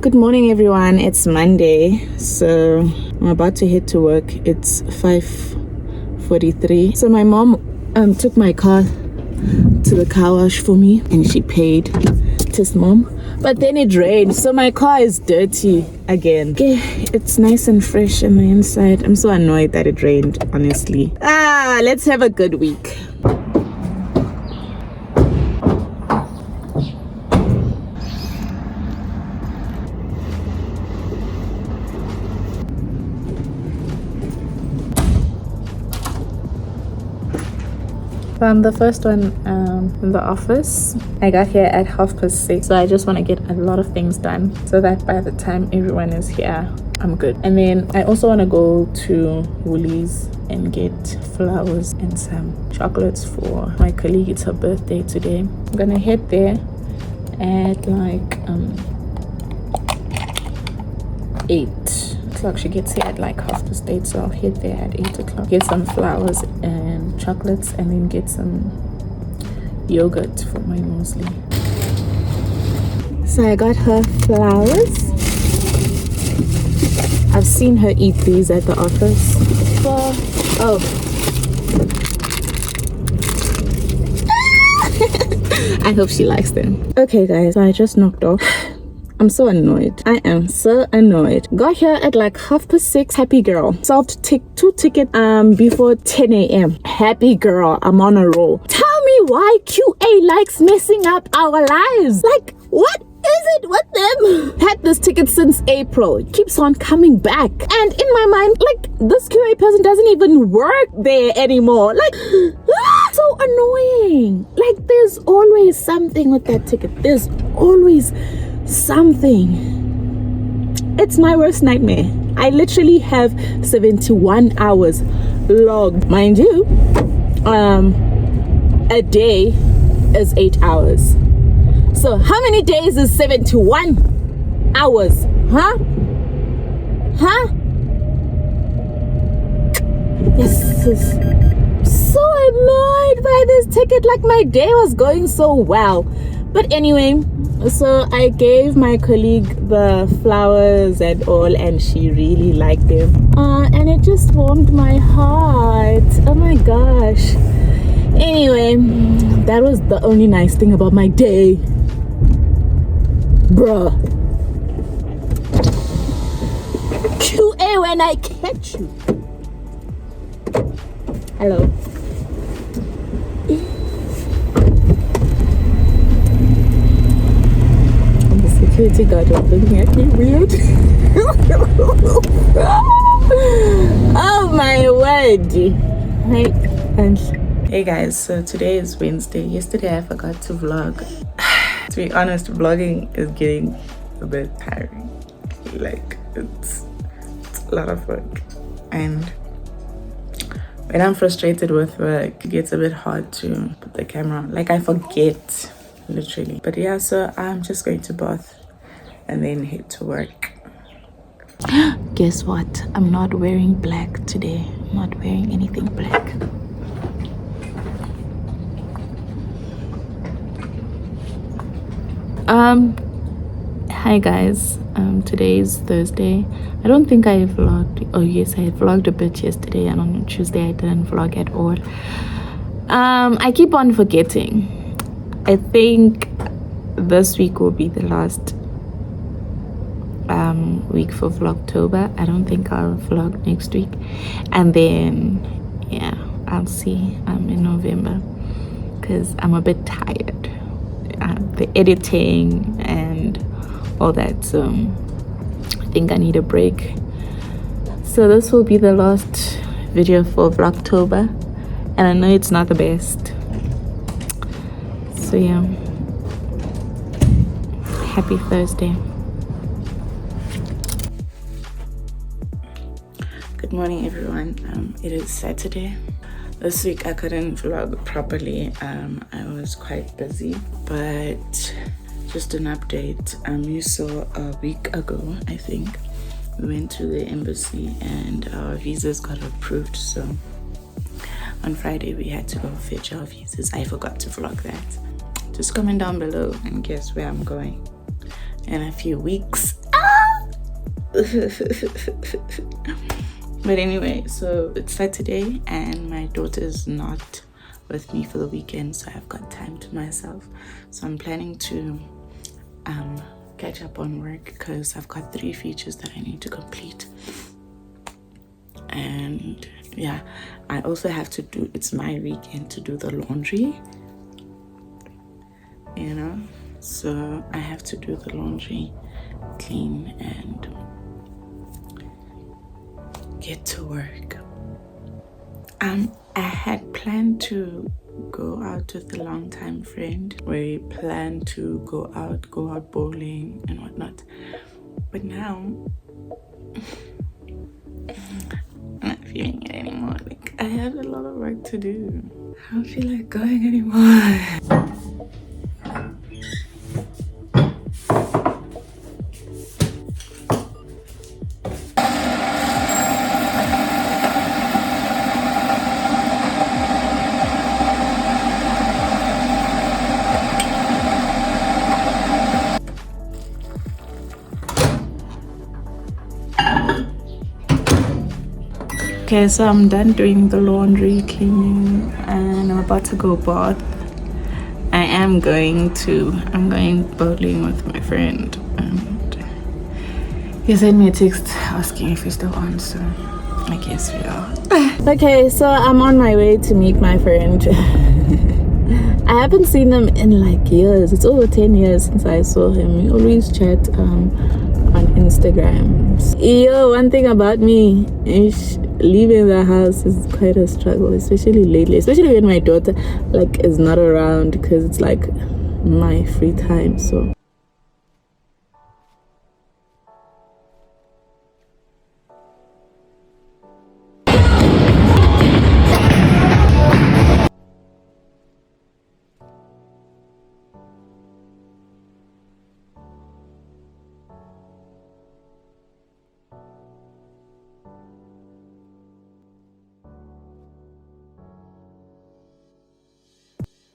Good morning, everyone. It's Monday, so I'm about to head to work. It's 5:43. So my mom took my car to the car wash for me, and she paid. Tis mom. But then it rained, so my car is dirty again. Okay, it's nice and fresh on the inside. I'm so annoyed that it rained, honestly. Let's have a good week. So I'm the first one in the office. I got here at 6:30, so I just want to get a lot of things done so that by the time everyone is here, I'm good. And then I also want to go to Woolies and get flowers and some chocolates for my colleague. It's her birthday today. I'm gonna head there at like 8:00. She gets here at like 8:30, so I'll head there at 8:00, get some flowers and chocolates, and then get some yogurt for my muesli. So I got her flowers. I've seen her eat these at the office. I hope she likes them. Okay guys, so I just knocked off. I'm so annoyed. I am so annoyed. Got here at like 6:30. Happy girl. Solved two tickets before 10 a.m. Happy girl. I'm on a roll. Tell me why QA likes messing up our lives. Like, what is it with them? Had this ticket since April. It keeps on coming back. And in my mind, like, this QA person doesn't even work there anymore. Like, so annoying. Like, there's always something with that ticket. There's always something. It's my worst nightmare. I literally have 71 hours logged. Mind you, a day is 8 hours. So how many days is 71 hours? Huh? This is so annoyed by this ticket. Like, my day was going so well. But anyway, so I gave my colleague the flowers and all, and she really liked them. And it just warmed my heart. Oh my gosh. Anyway, that was the only nice thing about my day. Bruh. QA when I catch you. Hello. Security guard was looking at me weird. Oh my word. Hey guys, so today is Wednesday. Yesterday I forgot to vlog. To be honest, vlogging is getting a bit tiring. Like, it's a lot of work. And when I'm frustrated with work, it gets a bit hard to put the camera on. Like, I forget, literally. But yeah, so I'm just going to bath and then head to work. Guess what? I'm not wearing black today. I'm not wearing anything black. Hi guys. Today is Thursday. I don't think I vlogged. Oh yes, I vlogged a bit yesterday, and on Tuesday I didn't vlog at all. I keep on forgetting. I think this week will be the last week for Vlogtober. I don't think I'll vlog next week, and then yeah, I'll see in November, because I'm a bit tired. The editing and all that, so I think I need a break. So this will be the last video for Vlogtober, and I know it's not the best. So yeah, happy Thursday. Good morning everyone. It is Saturday. This week I couldn't vlog properly. I was quite busy, but just an update. You saw a week ago, I think, we went to the embassy and our visas got approved. So on Friday we had to go fetch our visas. I forgot to vlog that. Just comment down below and guess where I'm going in a few weeks. But anyway, so it's Saturday and my daughter's not with me for the weekend, so I've got time to myself. So I'm planning to catch up on work because I've got 3 features that I need to complete. And yeah, I also have to do, it's my weekend to do the laundry, you know, so I have to do the laundry, clean, and get to work. I had planned to go out with a long-time friend. We planned to go out bowling and whatnot, but now I'm not feeling it anymore. Like, I have a lot of work to do. I don't feel like going anymore. Okay, so I'm done doing the laundry, cleaning, and I'm about to go bath. I'm going bowling with my friend, and he sent me a text asking if we're still on, so I guess we are. Okay, so I'm on my way to meet my friend. I haven't seen him in like years. It's over 10 years since I saw him. We always chat on Instagram. Yo, one thing about me is leaving the house is quite a struggle, especially lately, especially when my daughter like is not around, because it's like my free time. So